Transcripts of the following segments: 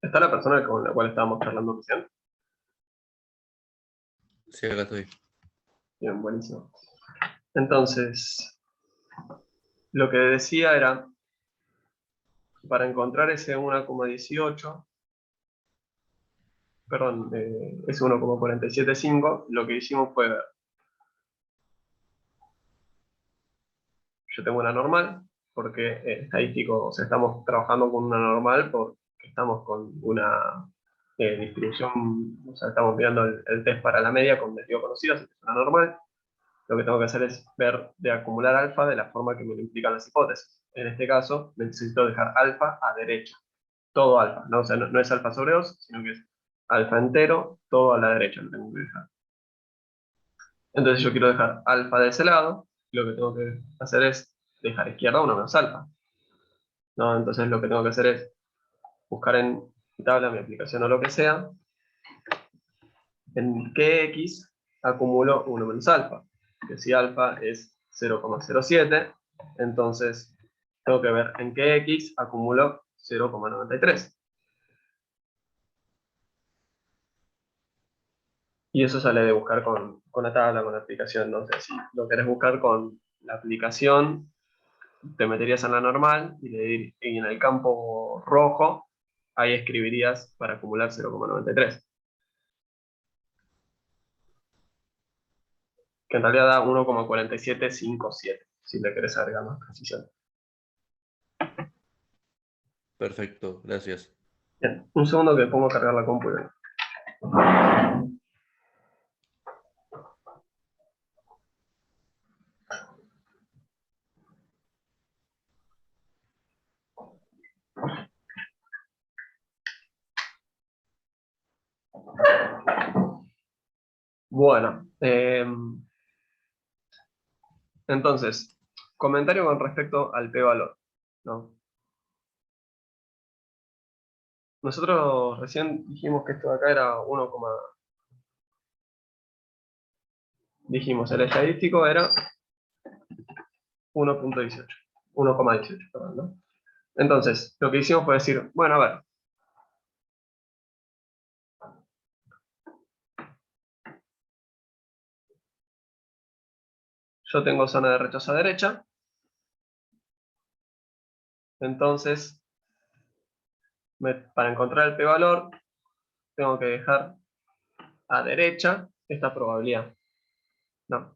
¿Está la persona con la cual estábamos charlando recién? Sí, acá estoy. Bien, buenísimo. Entonces, lo que decía era, para encontrar ese 1,18, perdón, ese 1,475, lo que hicimos fue ver. Yo tengo una normal, porque estadístico, o sea, estamos trabajando con una normal porque estamos con una distribución, o sea, estamos mirando el test para la media con desvío conocido, así que es una normal. Lo que tengo que hacer es ver de acumular alfa de la forma que me lo implican las hipótesis. En este caso, necesito dejar alfa a derecha, todo alfa, ¿no? O sea, no es alfa sobre 2, sino que es alfa entero, todo a la derecha lo tengo que dejar. Entonces yo quiero dejar alfa de ese lado, y lo que tengo que hacer es dejar izquierda 1 menos alfa, ¿no? Entonces lo que tengo que hacer es buscar en mi tabla, mi aplicación o lo que sea, en qué x acumulo 1 menos alfa. Que si alfa es 0,07, entonces tengo que ver en qué x acumulo 0,93. Y eso sale de buscar con la tabla, con la aplicación. No sé, si lo querés buscar con la aplicación, te meterías en la normal y en el campo rojo, ahí escribirías para acumular 0,93. Que en realidad da 1,4757, si le querés agregar más precisión. Perfecto, gracias. Bien, un segundo que pongo a cargar la compu. Bueno, entonces, comentario con respecto al p-valor, ¿no? Nosotros recién dijimos que esto de acá era 1, dijimos, el estadístico era 1,18, 1,18, perdón, ¿no? Entonces, lo que hicimos fue decir, bueno, a ver, yo tengo zona de rechazo a derecha, entonces, para encontrar el p-valor, tengo que dejar a derecha esta probabilidad, ¿no?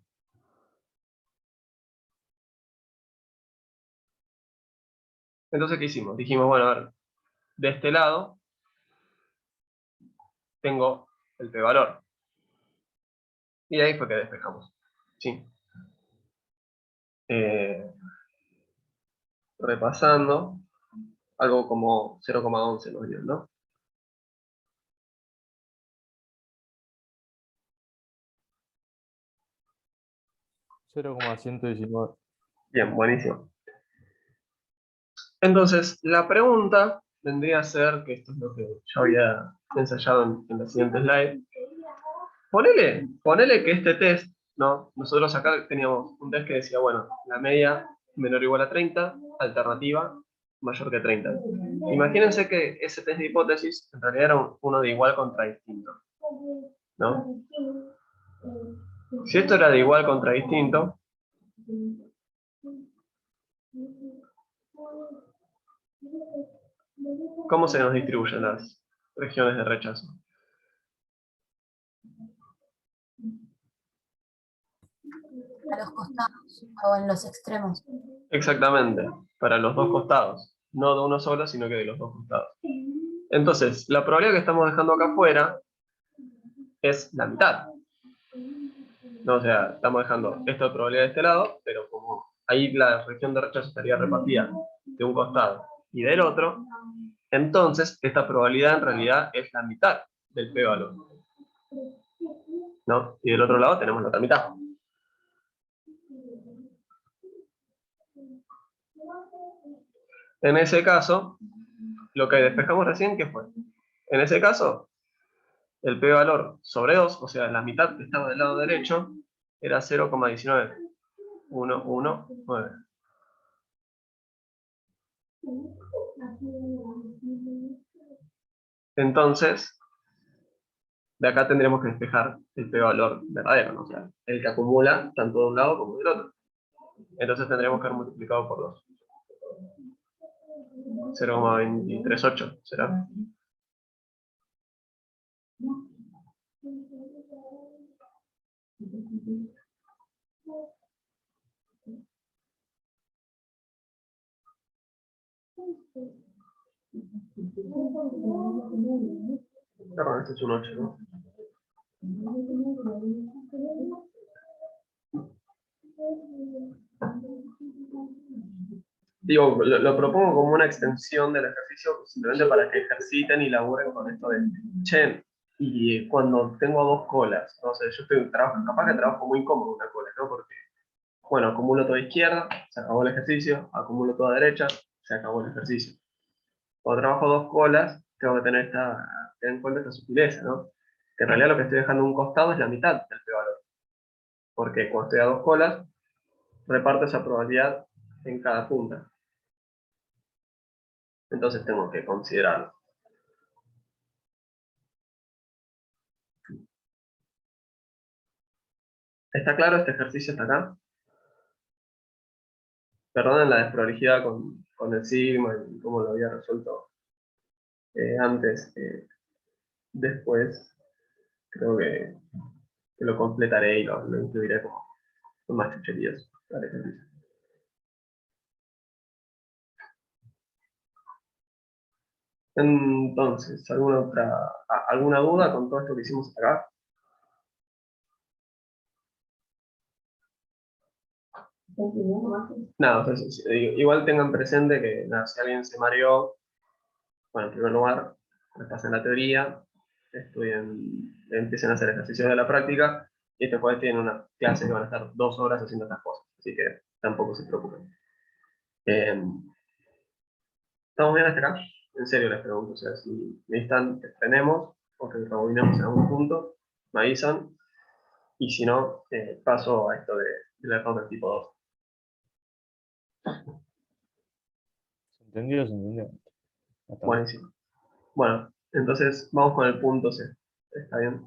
Entonces, ¿qué hicimos? Dijimos, bueno, a ver, de este lado tengo el p-valor. Y ahí fue que despejamos. ¿Sí? Repasando, algo como 0,11 nos dio, ¿no? $0,119. Bien, buenísimo. Entonces, la pregunta vendría a ser, que esto es lo que yo había ensayado en la siguiente slide. Ponele que este test, ¿no? Nosotros acá teníamos un test que decía, bueno, la media menor o igual a 30, alternativa mayor que 30. Imagínense que ese test de hipótesis en realidad era uno de igual contra distinto, ¿no? Si esto era de igual contra distinto, ¿cómo se nos distribuyen las regiones de rechazo? A los costados o en los extremos. Exactamente, para los dos costados. No de uno solo, sino que de los dos costados. Entonces, la probabilidad que estamos dejando acá afuera es la mitad. No, o sea, estamos dejando esta probabilidad de este lado, pero como ahí la región de rechazo estaría repartida de un costado y del otro, entonces esta probabilidad en realidad es la mitad del p-valor, ¿no? Y del otro lado tenemos la otra mitad. En ese caso, lo que despejamos recién, ¿qué fue? En ese caso, el p-valor sobre 2, o sea, la mitad que estaba del lado derecho, era 0,19. 119. Entonces, de acá tendremos que despejar el p-valor verdadero, ¿no? O sea, el que acumula tanto de un lado como del otro. Entonces tendremos que haber multiplicado por 2. 0,238 será. Perdón, este es un 8, ¿no? Digo, lo propongo como una extensión del ejercicio simplemente para que ejerciten y laburen con esto de, che, y cuando tengo dos colas, no sé, yo capaz que trabajo muy cómodo una cola, ¿no? Porque, bueno, acumulo toda izquierda, se acabó el ejercicio, acumulo toda derecha, se acabó el ejercicio. Cuando trabajo dos colas, tengo que tener en cuenta esta sutileza, ¿no? Que en realidad lo que estoy dejando a un costado es la mitad del p-valor. Porque cuando estoy a dos colas, reparto esa probabilidad en cada punta. Entonces tengo que considerarlo. ¿Está claro este ejercicio hasta acá? Perdonen la desprolijidad con el sigma y cómo lo había resuelto antes. Después creo que lo completaré y lo incluiré con más chucherías para el ejercicio. Entonces, ¿alguna duda con todo esto que hicimos hasta acá? Nada, o sea, igual tengan presente que nada, si alguien se mareó, bueno, en primer lugar, repasen la teoría, empiecen a hacer ejercicios de la práctica, y después tienen una clase que van a estar 2 horas haciendo estas cosas, así que tampoco se preocupen. ¿Estamos bien hasta acá? En serio les pregunto, o sea, si necesitan que frenemos o que rebobinemos en algún punto, me avisan, y si no, paso a esto del error del tipo 2. ¿Se entendió? ¿Se entendió? Hasta acá. Buenísimo. Bueno, entonces vamos con el punto C. ¿Está bien?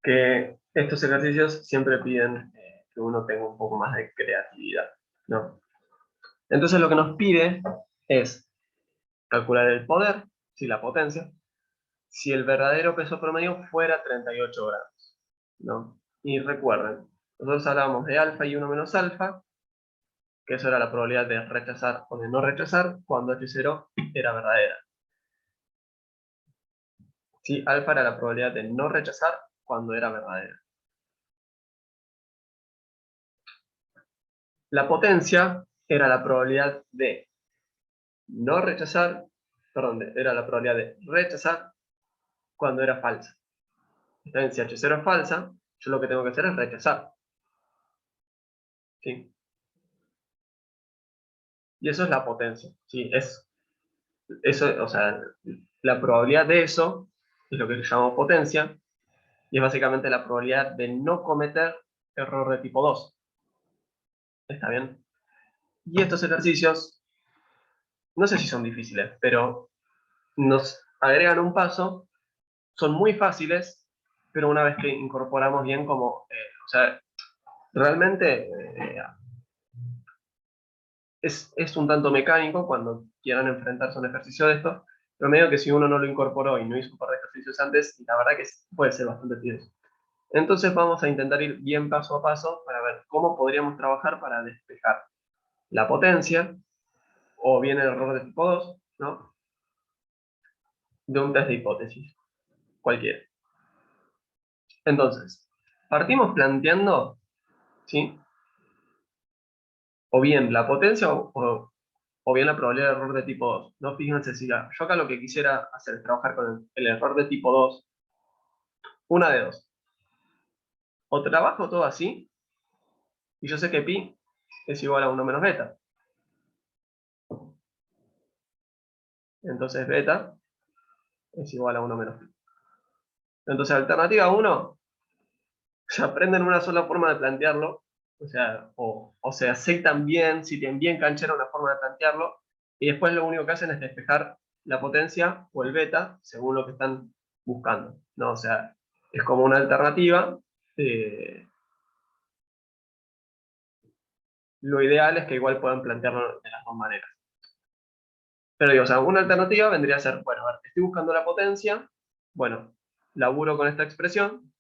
Que estos ejercicios siempre piden que uno tenga un poco más de creatividad, ¿no? Entonces lo que nos pide es calcular el poder, si la potencia, si el verdadero peso promedio fuera 38 gramos, ¿no? Y recuerden, nosotros hablábamos de alfa y 1 menos alfa, que eso era la probabilidad de rechazar o de no rechazar cuando H0 era verdadera. Sí, alfa era la probabilidad de no rechazar cuando era verdadera. La potencia era la probabilidad de no rechazar, perdón, era la probabilidad de rechazar cuando era falsa. Entonces, si H0 es falsa, yo lo que tengo que hacer es rechazar. ¿Sí? Y eso es la potencia. ¿Sí? Eso, o sea, la probabilidad de eso es lo que llamamos potencia, y es básicamente la probabilidad de no cometer error de tipo 2. ¿Está bien? Y estos ejercicios, no sé si son difíciles, pero nos agregan un paso, son muy fáciles, pero una vez que incorporamos bien como, o sea, realmente es un tanto mecánico cuando quieran enfrentarse a un ejercicio de esto, pero medio que si uno no lo incorporó y no hizo un par de ejercicios antes, la verdad que puede ser bastante tedioso. Entonces vamos a intentar ir bien paso a paso para ver cómo podríamos trabajar para despejar la potencia, o bien el error de tipo 2, ¿no? De un test de hipótesis, cualquiera. Entonces, partimos planteando, ¿sí? O bien la potencia o bien la probabilidad de error de tipo 2. No, fíjense si yo acá lo que quisiera hacer es trabajar con el error de tipo 2, una de dos. O trabajo todo así, y yo sé que pi es igual a 1 menos beta. Entonces beta es igual a 1 menos pi. Entonces alternativa 1, se aprenden una sola forma de plantearlo, o se aceptan bien, si tienen bien canchera una forma de plantearlo, y después lo único que hacen es despejar la potencia o el beta, según lo que están buscando, ¿no? O sea, es como una alternativa. Lo ideal es que igual puedan plantearlo de las dos maneras. Pero digo, o sea, una alternativa vendría a ser, bueno, a ver, estoy buscando la potencia, bueno, laburo con esta expresión,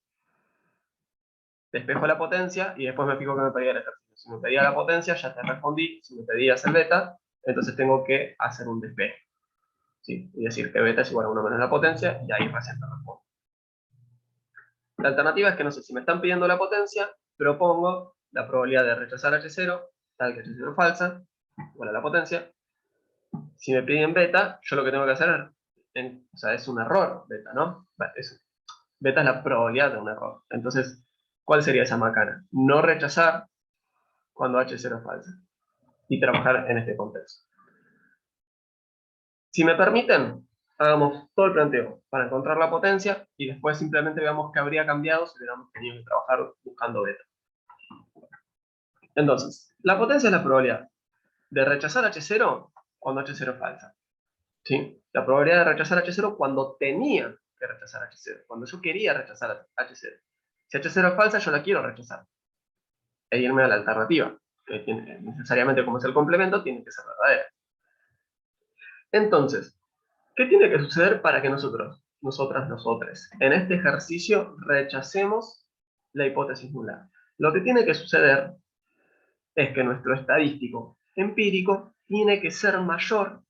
despejo la potencia y después me fijo que me pedía el ejercicio. Si me pedía la potencia, ya te respondí. Si me pedías el beta, entonces tengo que hacer un despeje. ¿Sí? Y decir que beta es igual a 1 menos la potencia, y ahí recién te respondo. La alternativa es que, no sé, si me están pidiendo la potencia, propongo la probabilidad de rechazar H0, tal que H0 es falsa, igual a la potencia. Si me piden beta, yo lo que tengo que hacer, o sea, es un error beta, ¿no? Beta es la probabilidad de un error. Entonces, ¿cuál sería esa macana? No rechazar cuando H0 es falsa. Y trabajar en este contexto. Si me permiten, hagamos todo el planteo para encontrar la potencia y después simplemente veamos qué habría cambiado si hubiéramos tenido que trabajar buscando beta. Entonces, la potencia es la probabilidad de rechazar H0 cuando H0 es falsa. ¿Sí? La probabilidad de rechazar H0 cuando tenía que rechazar H0, cuando yo quería rechazar H0. Si H0 es falsa, yo la quiero rechazar. E irme a la alternativa, que necesariamente como es el complemento, tiene que ser verdadera. Entonces, ¿qué tiene que suceder para que nosotros, nosotres, en este ejercicio rechacemos la hipótesis nula? Lo que tiene que suceder es que nuestro estadístico empírico tiene que ser mayor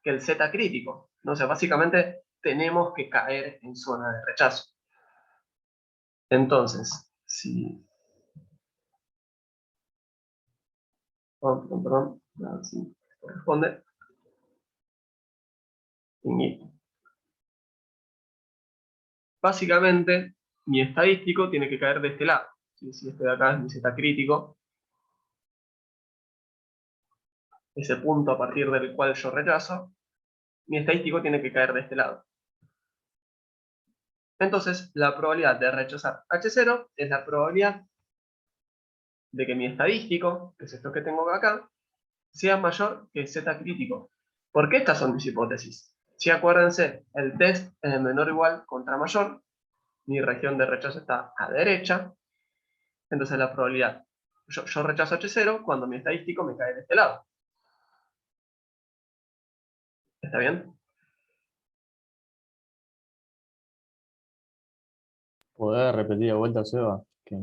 que el z crítico. ¿No? O sea, básicamente tenemos que caer en zona de rechazo. Entonces, si... Perdón, a ver si corresponde. Básicamente, mi estadístico tiene que caer de este lado. Si este de acá es mi z crítico, ese punto a partir del cual yo rechazo, mi estadístico tiene que caer de este lado. Entonces, la probabilidad de rechazar H0 es la probabilidad de que mi estadístico, que es esto que tengo acá, sea mayor que z crítico. ¿Por qué estas son mis hipótesis? Si acuérdense, el test es de menor o igual contra mayor, mi región de rechazo está a derecha, entonces la probabilidad, yo rechazo H0 cuando mi estadístico me cae de este lado. ¿Está bien? ¿Podés repetir de vuelta, Seba? Que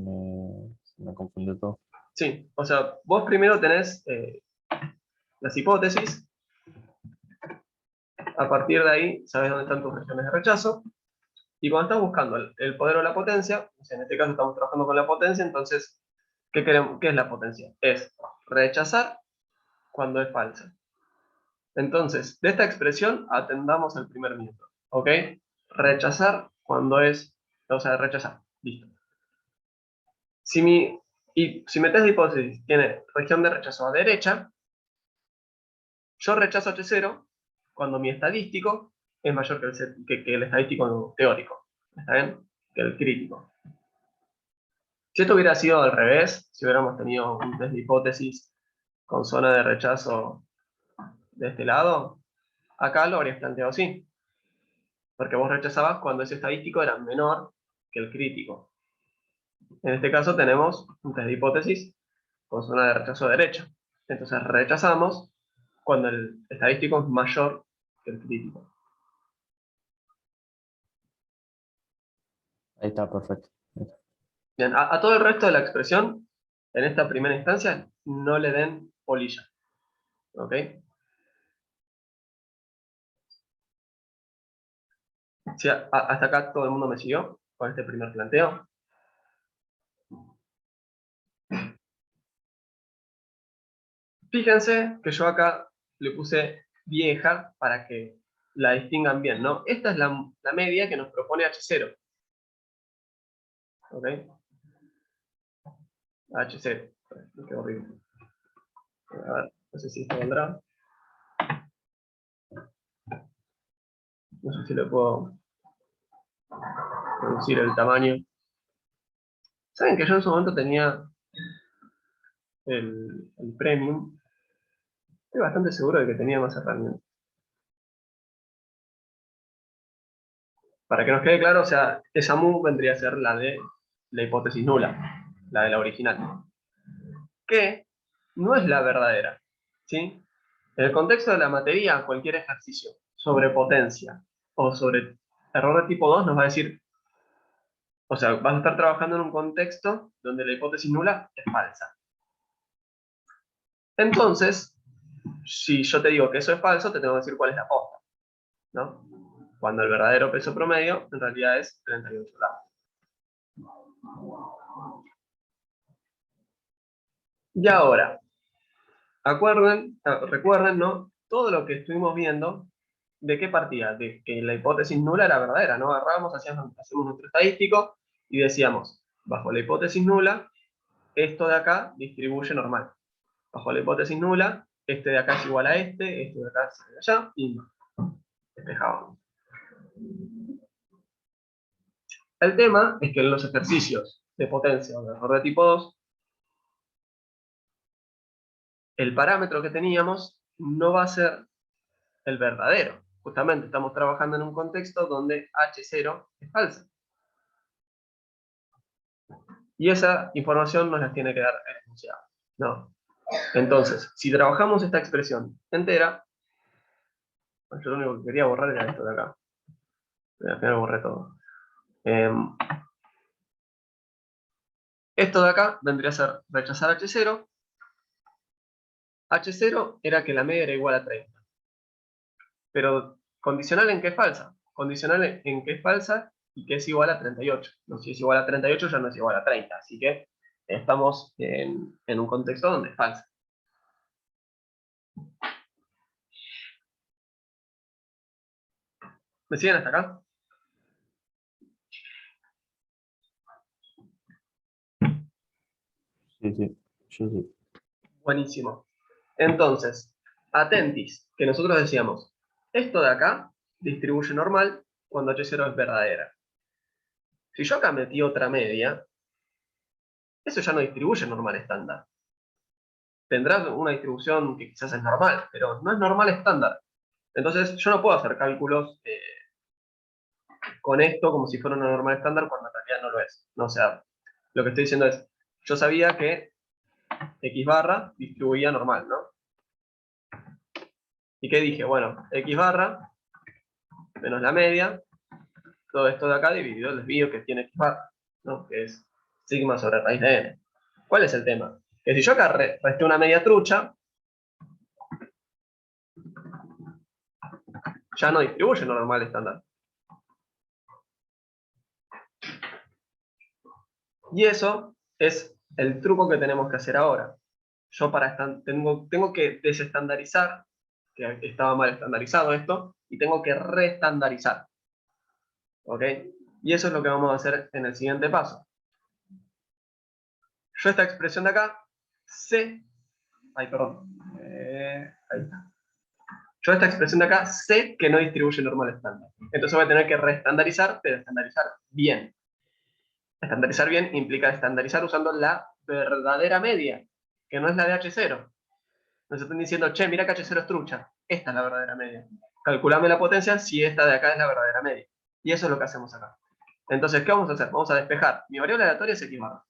se me confundió todo. Sí, o sea, vos primero tenés las hipótesis, a partir de ahí sabes dónde están tus regiones de rechazo, y cuando estás buscando el poder o la potencia, o sea, en este caso estamos trabajando con la potencia, entonces, ¿qué es la potencia? Es rechazar cuando es falsa. Entonces, de esta expresión atendamos al primer miembro, ¿ok? Rechazar cuando es, o sea, rechazar, listo. Si mi test de hipótesis tiene región de rechazo a derecha, yo rechazo H0 cuando mi estadístico es mayor que el estadístico teórico, ¿está bien? Que el crítico. Si esto hubiera sido al revés, si hubiéramos tenido un test de hipótesis con zona de rechazo de este lado, acá lo habrías planteado así. Porque vos rechazabas cuando ese estadístico era menor que el crítico. En este caso tenemos un test de hipótesis con zona de rechazo derecha. Entonces rechazamos cuando el estadístico es mayor que el crítico. Ahí está, perfecto. Bien, a todo el resto de la expresión, en esta primera instancia, no le den polilla. ¿Ok? Sí, hasta acá todo el mundo me siguió con este primer planteo. Fíjense que yo acá le puse vieja para que la distingan bien, ¿no? Esta es la media que nos propone H0. ¿Ok? H0. Qué horrible. A ver, no sé si esto vendrá. No sé si le puedo reducir el tamaño. ¿Saben que yo en su momento tenía el Premium? Estoy bastante seguro de que tenía más herramientas. Para que nos quede claro, o sea, esa mu vendría a ser la de la hipótesis nula, la de la original, que no es la verdadera, ¿sí? En el contexto de la materia, cualquier ejercicio sobre potencia o sobre error de tipo 2 nos va a decir, o sea, vas a estar trabajando en un contexto donde la hipótesis nula es falsa. Entonces, si yo te digo que eso es falso, te tengo que decir cuál es la posta, ¿no? Cuando el verdadero peso promedio en realidad es 38 gramos. Y ahora, recuerden, ¿no? Todo lo que estuvimos viendo, ¿de qué partía? De que la hipótesis nula era verdadera, ¿no? Agarramos, hacemos nuestro estadístico y decíamos, bajo la hipótesis nula, esto de acá distribuye normal. Bajo la hipótesis nula, este de acá es igual a este de acá es igual a allá, y despejábamos. El tema es que en los ejercicios de potencia o de error de tipo 2, el parámetro que teníamos no va a ser el verdadero. Justamente estamos trabajando en un contexto donde H0 es falsa. Y esa información nos la tiene que dar el enunciado, ¿no? Entonces, si trabajamos esta expresión entera, yo lo único que quería borrar era esto de acá. Al final borré todo. Esto de acá vendría a ser rechazar H0. H0 era que la media era igual a 30. Pero condicional en que es falsa. Condicional en que es falsa y que es igual a 38. No, si es igual a 38 ya no es igual a 30. Así que estamos en un contexto donde es falsa. ¿Me siguen hasta acá? Sí, sí, yo sí. Buenísimo. Entonces, atentis, que nosotros decíamos, esto de acá distribuye normal cuando H0 es verdadera. Si yo acá metí otra media, eso ya no distribuye normal estándar. Tendrá una distribución que quizás es normal, pero no es normal estándar. Entonces yo no puedo hacer cálculos con esto como si fuera una normal estándar cuando en realidad no lo es. No, o sea, lo que estoy diciendo es, yo sabía que X barra distribuía normal, ¿no? ¿Y qué dije? Bueno, X barra menos la media, todo esto de acá dividido el desvío que tiene X barra, ¿no? Que es sigma sobre raíz de n. ¿Cuál es el tema? Que si yo acá resté una media trucha, ya no distribuye normal estándar. Y eso es el truco que tenemos que hacer ahora. Yo tengo que desestandarizar, que estaba mal estandarizado esto, y tengo que reestandarizar. ¿Ok? Y eso es lo que vamos a hacer en el siguiente paso. Yo esta expresión de acá, sé, ahí está. Yo esta expresión de acá sé que no distribuye normal estándar. Entonces voy a tener que reestandarizar, pero estandarizar bien. Estandarizar bien implica estandarizar usando la verdadera media, que no es la de H0. Nos están diciendo, che, mira que H0 es trucha. Esta es la verdadera media. Calculame la potencia si esta de acá es la verdadera media. Y eso es lo que hacemos acá. Entonces, ¿qué vamos a hacer? Vamos a despejar. Mi variable aleatoria es X barra.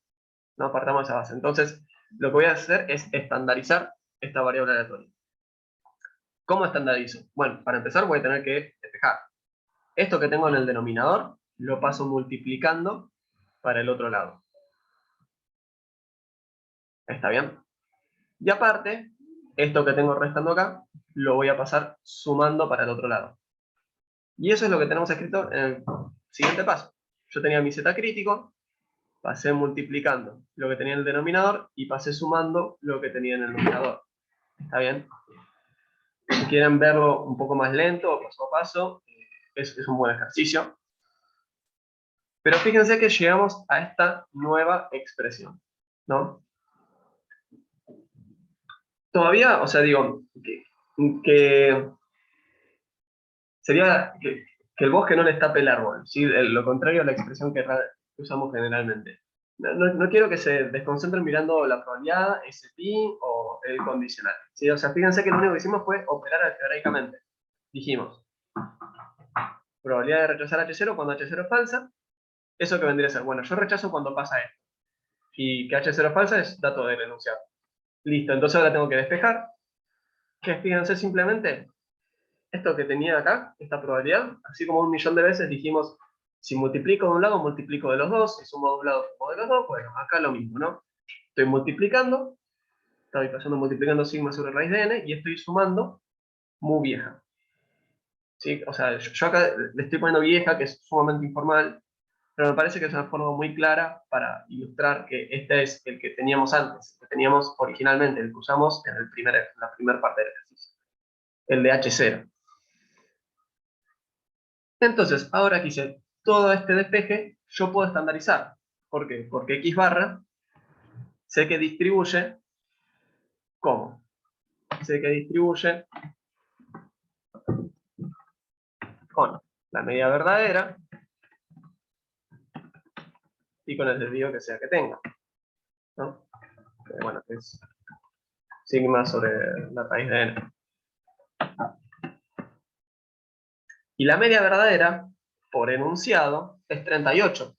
No partamos de esa base. Entonces, lo que voy a hacer es estandarizar esta variable aleatoria. ¿Cómo estandarizo? Bueno, para empezar voy a tener que despejar. Esto que tengo en el denominador, lo paso multiplicando para el otro lado. ¿Está bien? Y aparte, esto que tengo restando acá, lo voy a pasar sumando para el otro lado. Y eso es lo que tenemos escrito en el siguiente paso. Yo tenía mi z crítico, pasé multiplicando lo que tenía en el denominador y pasé sumando lo que tenía en el numerador. ¿Está bien? Si quieren verlo un poco más lento, paso a paso, es un buen ejercicio. Pero fíjense que llegamos a esta nueva expresión, ¿no? Todavía, o sea, digo, que sería que que el bosque no les tape el árbol, ¿sí? Lo contrario a la expresión que usamos generalmente. No quiero que se desconcentren mirando la probabilidad, SPI o el condicional, ¿sí? O sea, fíjense que lo único que hicimos fue operar algebraicamente. Dijimos, probabilidad de rechazar H0 cuando H0 es falsa. ¿Eso que vendría a ser? Bueno, yo rechazo cuando pasa esto. Y que H0 es falsa es dato del enunciado. Listo, entonces ahora tengo que despejar. Que fíjense simplemente, esto que tenía acá, esta probabilidad, así como 1.000.000 de veces dijimos, si multiplico de un lado, multiplico de los dos, si sumo de un lado, sumo de los dos, bueno, acá lo mismo, ¿no? Estoy multiplicando, estoy pasando multiplicando sigma sobre raíz de n, y estoy sumando mu vieja. ¿Sí? O sea, yo acá le estoy poniendo vieja, que es sumamente informal, pero me parece que es una forma muy clara para ilustrar que este es el que teníamos antes, el que teníamos originalmente, el que usamos en la primera parte del ejercicio, el de H0. Entonces, ahora que hice todo este despeje, yo puedo estandarizar. ¿Por qué? Porque X barra sé que distribuye, ¿cómo? Sé que distribuye con la media verdadera y con el desvío que sea que tenga, ¿no? Que, bueno, es sigma sobre la raíz de n. Y la media verdadera, por enunciado, es 38.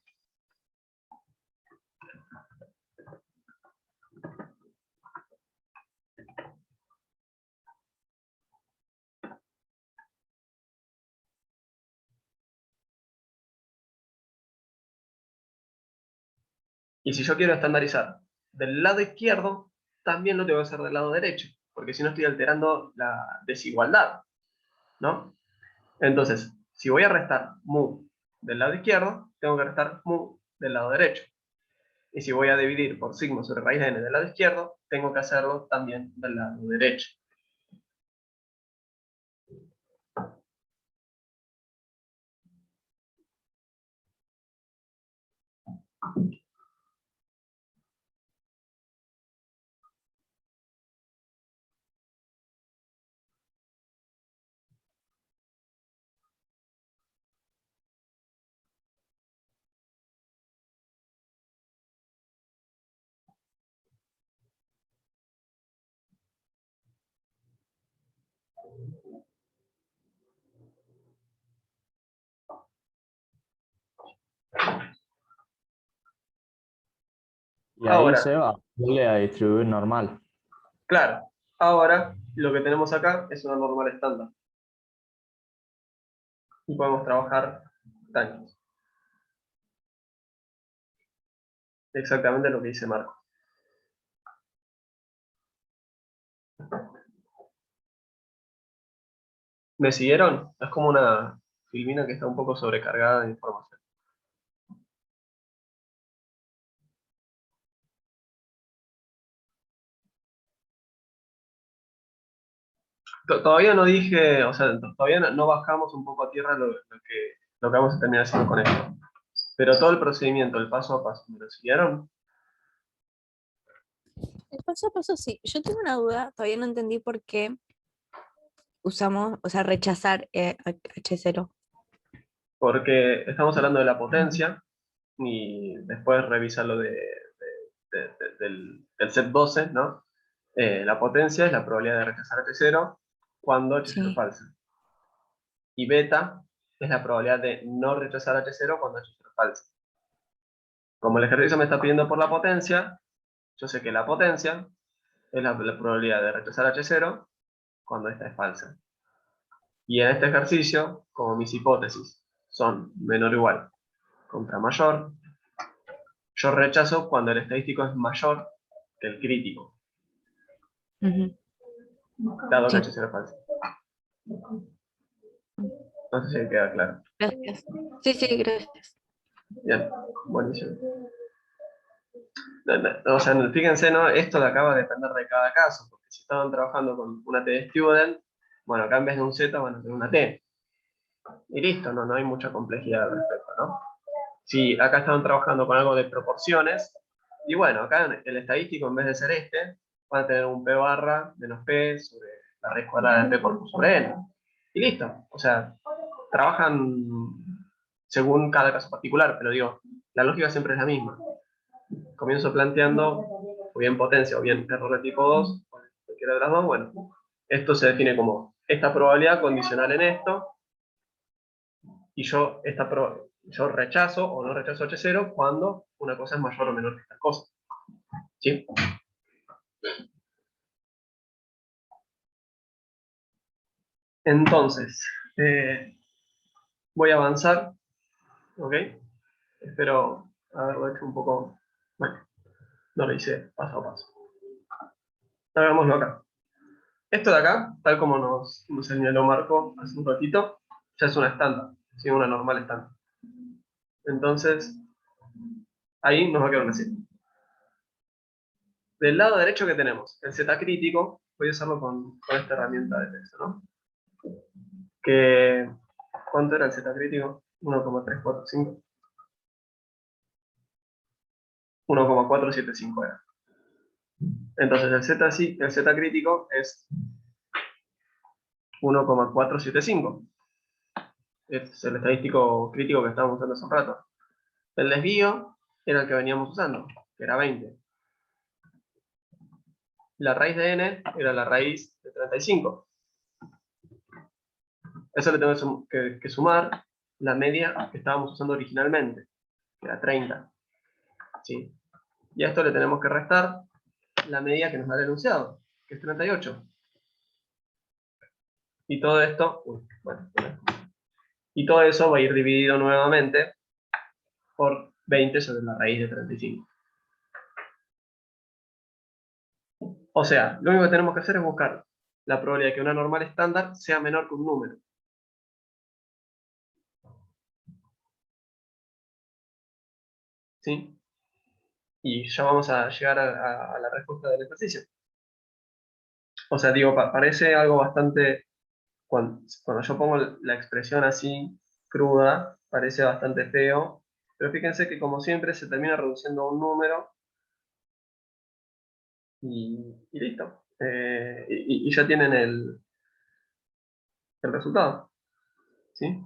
Y si yo quiero estandarizar del lado izquierdo, también lo tengo que hacer del lado derecho, porque si no estoy alterando la desigualdad, ¿no? Entonces, si voy a restar mu del lado izquierdo, tengo que restar mu del lado derecho. Y si voy a dividir por sigma sobre raíz de n del lado izquierdo, tengo que hacerlo también del lado derecho. Y ahí, Ahora, Seba, vuelve a distribuir normal. claro, ahora lo que tenemos acá es una normal estándar. Y podemos trabajar tangentes. Exactamente lo que dice Marco. ¿Me siguieron? Es como una filmina que está un poco sobrecargada de información. Todavía no dije, o sea, todavía no bajamos un poco a tierra lo que vamos a terminar haciendo con esto. Pero todo el procedimiento, el paso a paso, ¿me lo siguieron? El paso a paso sí. Yo tengo una duda, todavía no entendí por qué usamos, o sea, rechazar H0. Porque estamos hablando de la potencia y después revisa lo del set 12, ¿no? La potencia es la probabilidad de rechazar H0 cuando H0 es Sí. falsa. Y beta es la probabilidad de no rechazar H0 cuando H0 es falsa. Como el ejercicio me está pidiendo por la potencia, yo sé que la potencia es la probabilidad de rechazar H0 cuando esta es falsa. Y en este ejercicio, como mis hipótesis son menor o igual contra mayor, yo rechazo cuando el estadístico es mayor que el crítico, Ujú. dado que Sí. H0 es falsa. No sé si queda claro. Gracias. Sí, sí, gracias. Bien, buenísimo. O sea, fíjense, ¿no? Esto de acá va a depender de cada caso, porque si estaban trabajando con una T de student, bueno, acá en vez de un Z van a tener una T. Y listo, no hay mucha complejidad al respecto, ¿no? Si acá estaban trabajando con algo de proporciones, y bueno, acá el estadístico en vez de ser este, van a tener un P barra menos P sobre la raíz cuadrada de P por Q sobre N. Y listo, o sea, trabajan según cada caso particular, pero digo, la lógica siempre es la misma. Comienzo planteando, o bien potencia, o bien error de tipo 2, cualquiera de las dos, bueno, esto se define como esta probabilidad condicional en esto, y yo rechazo o no rechazo H0 cuando una cosa es mayor o menor que esta cosa. ¿Sí? Entonces, voy a avanzar, ¿ok? Espero haberlo hecho un poco, bueno, no lo hice paso a paso. Hagámoslo acá. Esto de acá, tal como nos señaló Marco hace un ratito, ya es una estándar, ¿sí? Una normal estándar. Entonces, ahí nos va a quedar una C. Del lado derecho que tenemos, el Z crítico, voy a usarlo con esta herramienta de texto, ¿no? ¿Cuánto era el Z crítico? 1,345. 1,475 era. Entonces el Z crítico es 1,475. Este es el estadístico crítico que estábamos usando hace un rato. El desvío era el que veníamos usando, que era 20. La raíz de n era la raíz de 35. Eso le tengo que sumar la media que estábamos usando originalmente, que era 30. ¿Sí? Y a esto le tenemos que restar la media que nos da el enunciado, que es 38. Y todo esto, y todo eso va a ir dividido nuevamente por 20 sobre la raíz de 35. O sea, lo único que tenemos que hacer es buscar la probabilidad de que una normal estándar sea menor que un número. ¿Sí? Y ya vamos a llegar a la respuesta del ejercicio. O sea, digo, parece algo bastante... Cuando yo pongo la expresión así, cruda, parece bastante feo, pero fíjense que como siempre se termina reduciendo a un número y listo. Y ya tienen el resultado. ¿Sí?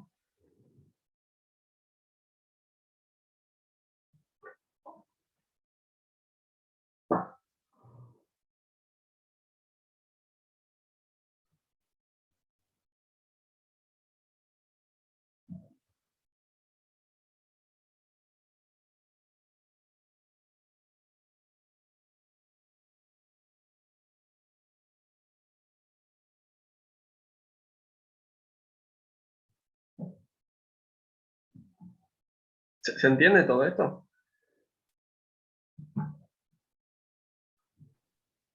¿Se entiende todo esto?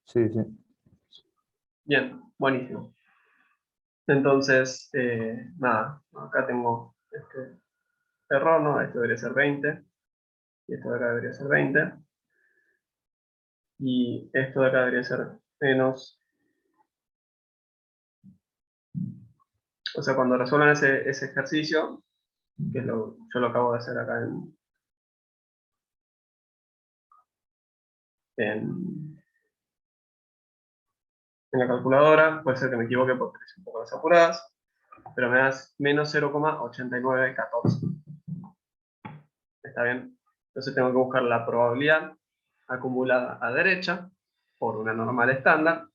Sí, sí. Bien, buenísimo. Entonces, nada, acá tengo este error, ¿no? Esto debería ser 20, y esto de acá debería ser 20, y esto de acá debería ser menos. O sea, cuando resuelvan ese ejercicio, que yo lo acabo de hacer acá en la calculadora, puede ser que me equivoque porque es un poco más apuradas, pero me das menos 0,8914. ¿Está bien? Entonces tengo que buscar la probabilidad acumulada a derecha por una normal estándar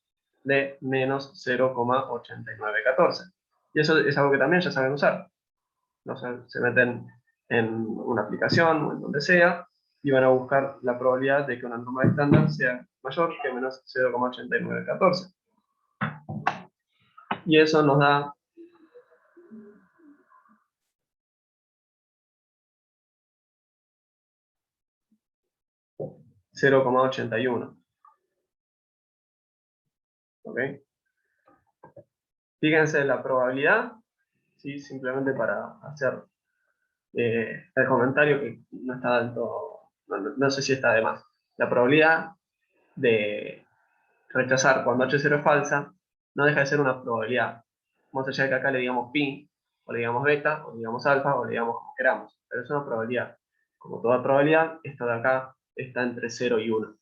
de menos 0,8914. Y eso es algo que también ya saben usar. O sea, se meten en una aplicación o en donde sea y van a buscar la probabilidad de que una normal estándar sea mayor que menos 0,8914. Y eso nos da 0,81. ¿Ok? Fíjense la probabilidad, ¿sí? Simplemente para hacer el comentario que no está del todo, no sé si está de más. La probabilidad de rechazar cuando H0 es falsa no deja de ser una probabilidad. Más allá de que acá le digamos pi, o le digamos beta, o le digamos alfa, o le digamos como queramos. Pero es una probabilidad. Como toda probabilidad, esto de acá está entre 0 y 1.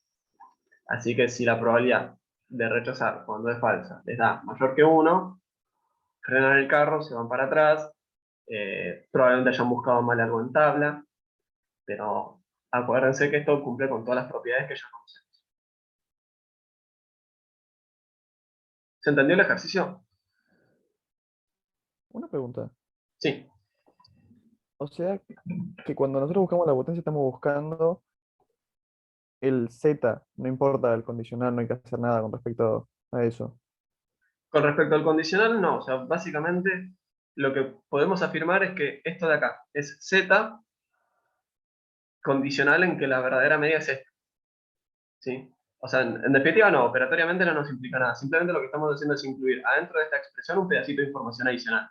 Así que si la probabilidad de rechazar cuando es falsa les da mayor que 1, frenan el carro, se van para atrás Probablemente hayan buscado mal algo en tabla, pero acuérdense que esto cumple con todas las propiedades que ya conocemos. ¿Se entendió el ejercicio? Una pregunta. Sí. O sea, que cuando nosotros buscamos la potencia estamos buscando el Z, no importa el condicional, no hay que hacer nada con respecto a eso. Con respecto al condicional, no. O sea, básicamente lo que podemos afirmar es que esto de acá es Z condicional en que la verdadera media es esta. ¿Sí? O sea, en definitiva no, operatoriamente no nos implica nada. Simplemente lo que estamos haciendo es incluir adentro de esta expresión un pedacito de información adicional.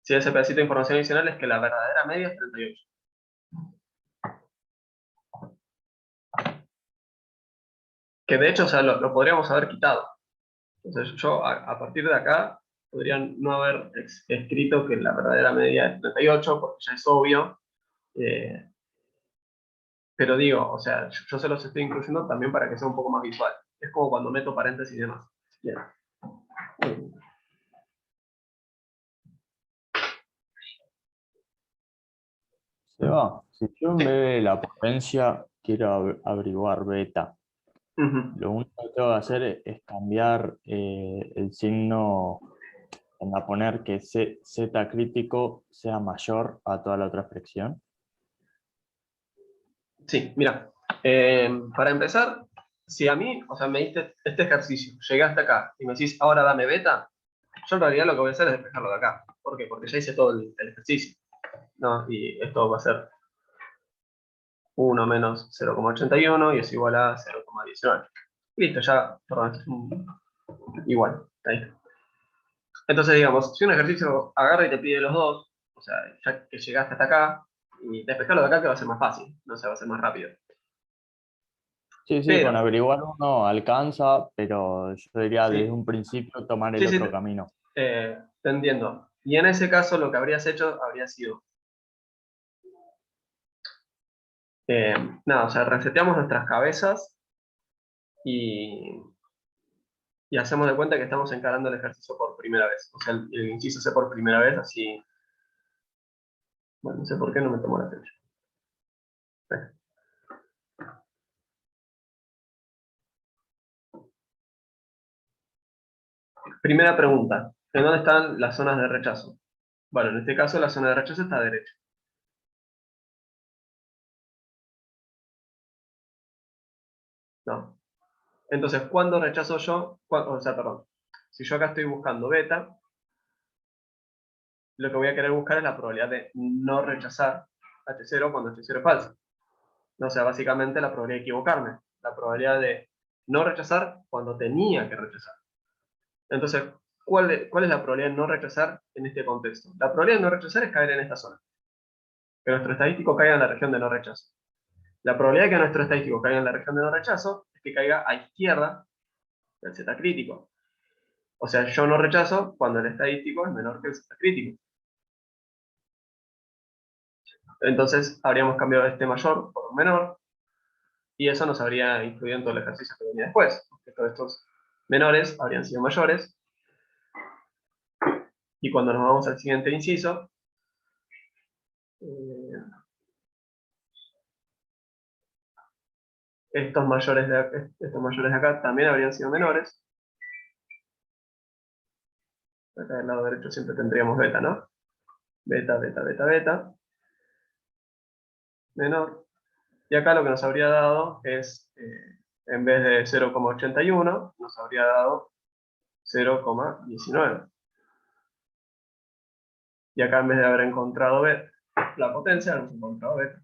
Si ese pedacito de información adicional es que la verdadera media es 38. Que de hecho, o sea, lo podríamos haber quitado. Entonces yo a partir de acá podría no haber escrito que la verdadera media es 38, porque ya es obvio. Pero digo, o sea, yo se los estoy incluyendo también para que sea un poco más visual. Es como cuando meto paréntesis y demás. Bien. Seba, si yo en vez de la potencia quiero averiguar beta, Ujú. lo único que tengo que hacer es cambiar el signo a poner que Z crítico sea mayor a toda la otra expresión. Sí, mira. Para empezar, si a mí, o sea, me diste este ejercicio, llegué hasta acá y me decís, ahora dame beta, yo en realidad lo que voy a hacer es despejarlo de acá. ¿Por qué? Porque ya hice todo el ejercicio, ¿no? Y esto va a ser 1 menos 0,81 y es igual a 0,19. Listo, ya, perdón, esto es igual. Ahí está. Entonces, digamos, si un ejercicio agarra y te pide los dos, o sea, ya que llegaste hasta acá, y despejarlo de acá que va a ser más fácil, no sé, va a ser más rápido. Sí, sí, con Pero, averiguar uno alcanza, pero yo diría desde sí, un principio tomar el sí, sí, otro camino. te entiendo. Y en ese caso lo que habrías hecho habría sido, eh, nada, o sea, reseteamos nuestras cabezas y, y hacemos de cuenta que estamos encarando el ejercicio por primera vez. O sea, el inciso C por primera vez, así, bueno, no sé por qué no me tomó la fecha. Primera pregunta, ¿en dónde están las zonas de rechazo? Bueno, en este caso la zona de rechazo está a derecha. No. Entonces, ¿cuándo rechazo yo? O sea, perdón. Si yo acá estoy buscando beta, lo que voy a querer buscar es la probabilidad de no rechazar H0 cuando H0 es falso. O sea, básicamente la probabilidad de equivocarme. La probabilidad de no rechazar cuando tenía que rechazar. Entonces, ¿cuál es la probabilidad de no rechazar en este contexto? La probabilidad de no rechazar es caer en esta zona. Que nuestro estadístico caiga en la región de no rechazo. La probabilidad de que nuestro estadístico caiga en la región de no rechazo es que caiga a izquierda del Z crítico. O sea, yo no rechazo cuando el estadístico es menor que el Z crítico. Entonces, habríamos cambiado este mayor por un menor, y eso nos habría influido en todo el ejercicio que venía después, porque todos estos menores habrían sido mayores, y cuando nos vamos al siguiente inciso, eh, estos mayores de acá también habrían sido menores. Acá del lado derecho siempre tendríamos beta, ¿no? Beta, beta, beta, beta, menor. Y acá lo que nos habría dado es, en vez de 0,81, nos habría dado 0,19. Y acá en vez de haber encontrado beta, la potencia, hemos encontrado beta.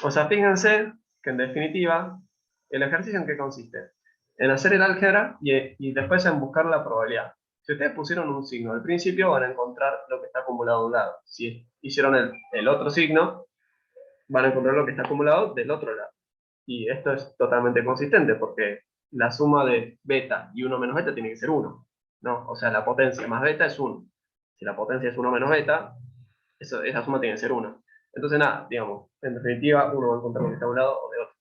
O sea, fíjense que en definitiva, el ejercicio en qué consiste. En hacer el álgebra y después en buscar la probabilidad. Si ustedes pusieron un signo al principio, van a encontrar lo que está acumulado de un lado. Si hicieron el otro signo, van a encontrar lo que está acumulado del otro lado. Y esto es totalmente consistente, porque la suma de beta y 1 menos beta tiene que ser 1, ¿no? O sea, la potencia más beta es 1. Si la potencia es 1 menos beta, esa suma tiene que ser 1. Entonces, nada, digamos, en definitiva, uno va a encontrar lo que está de un lado o de otro.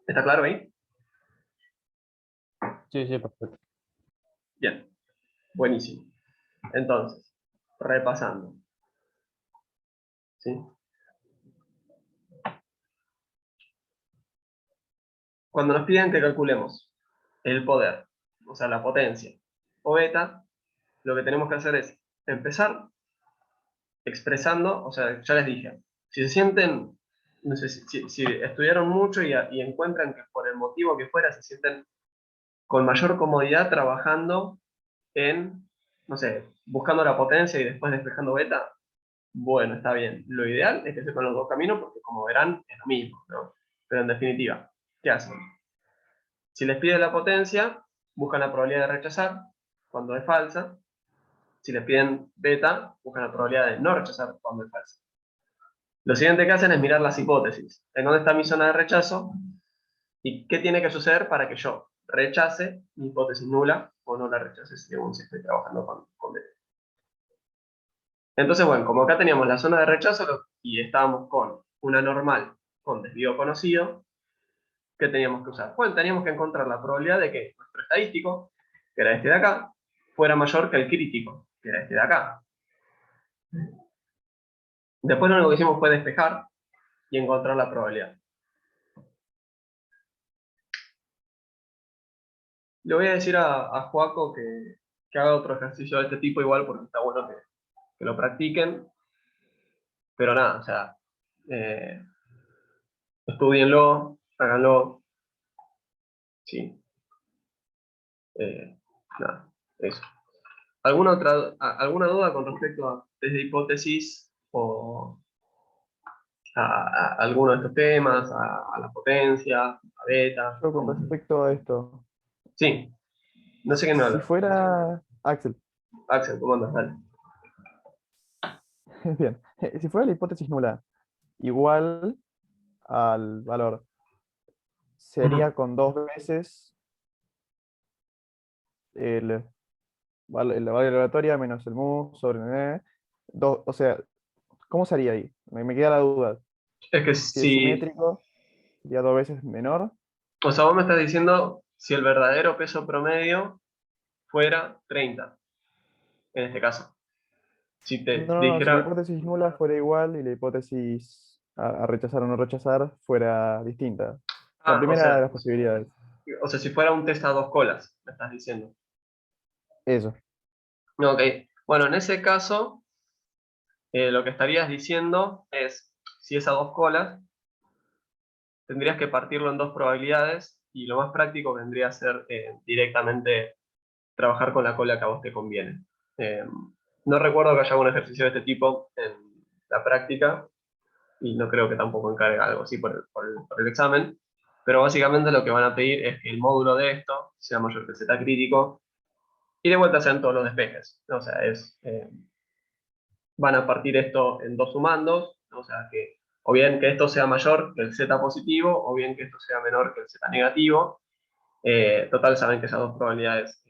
¿Está claro ahí? Sí, sí, perfecto. Bien, buenísimo. Entonces, repasando. ¿Sí? Cuando nos piden que calculemos el poder, o sea, la potencia, o beta, lo que tenemos que hacer es empezar expresando, o sea, ya les dije, si se sienten, no sé, si estudiaron mucho y encuentran que por el motivo que fuera se sienten con mayor comodidad trabajando en, no sé, buscando la potencia y después despejando beta, bueno, está bien. Lo ideal es que sepan los dos caminos porque, como verán, es lo mismo, ¿no? Pero en definitiva, ¿qué hacen? Si les pide la potencia, buscan la probabilidad de rechazar cuando es falsa. Si les piden beta, buscan la probabilidad de no rechazar cuando es falsa. Lo siguiente que hacen es mirar las hipótesis. ¿En dónde está mi zona de rechazo? ¿Y qué tiene que suceder para que yo rechace mi hipótesis nula o no la rechace según si estoy trabajando con beta? Entonces, bueno, como acá teníamos la zona de rechazo y estábamos con una normal con desvío conocido, ¿qué teníamos que usar? Bueno, teníamos que encontrar la probabilidad de que nuestro estadístico, que era este de acá, fuera mayor que el crítico, que era este de acá. Después lo único que hicimos fue despejar y encontrar la probabilidad. Le voy a decir a Joaco que haga otro ejercicio de este tipo igual porque está bueno que lo practiquen. Pero nada, o sea, estudienlo, háganlo. Sí. Nada, eso. ¿Alguna duda con respecto a desde hipótesis o a alguno de estos temas, a la potencia, a beta? Yo con respecto a esto, Sí, no sé quién me si habla. fuera Axel, Axel, ¿cómo andas? Dale. bien, si fuera la hipótesis nula igual al valor, sería con dos veces el, la valor aleatoria menos el mu sobre n. O sea, ¿cómo sería ahí? Me queda la duda. Es que Si es si, simétrico, sería dos veces menor. o sea, vos me estás diciendo si el verdadero peso promedio fuera 30, en este caso. Si te No, si la dijera, hipótesis nula fuera igual y la hipótesis a rechazar o no rechazar fuera distinta. La ah, primera de las posibilidades. o sea, si fuera un test a dos colas, me estás diciendo. Eso. No, ok, bueno, en ese caso, lo que estarías diciendo es, si es a dos colas, tendrías que partirlo en dos probabilidades y lo más práctico vendría a ser directamente trabajar con la cola que a vos te conviene. Eh, no recuerdo que haya un ejercicio de este tipo en la práctica y no creo que tampoco encargue algo así por el examen, pero básicamente lo que van a pedir es que el módulo de esto sea mayor que el z crítico y de vuelta sean todos los despejes. O sea, van a partir esto en dos sumandos, o sea que o bien que esto sea mayor que el z positivo, o bien que esto sea menor que el z negativo. Total, saben que esas dos probabilidades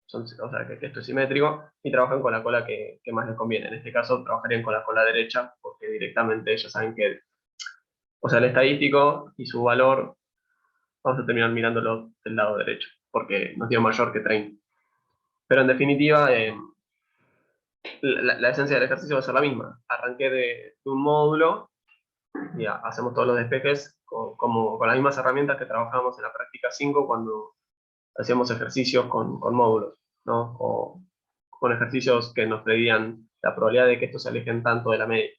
son, o sea, que esto es simétrico, y trabajan con la cola que más les conviene. En este caso, trabajarían con la cola derecha, porque directamente ellos saben que, o sea, el estadístico y su valor, vamos a terminar mirándolo del lado derecho, porque nos dio mayor que 30. Pero en definitiva, la esencia del ejercicio va a ser la misma. Arranqué de un módulo y hacemos todos los despejes con las mismas herramientas que trabajábamos en la práctica 5 cuando hacíamos ejercicios con módulos, ¿no? O con ejercicios que nos predían la probabilidad de que estos se alejen tanto de la media.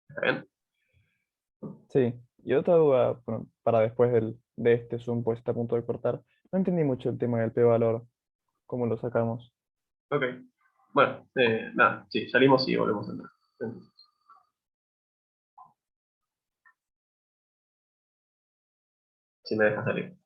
¿Está bien? Sí. Y otra duda, bueno, para después de este Zoom, pues está a punto de cortar. No entendí mucho el tema del p-valor. ¿Cómo lo sacamos? Ok. Bueno, nada, sí, salimos y volvemos a entrar. Si me deja salir.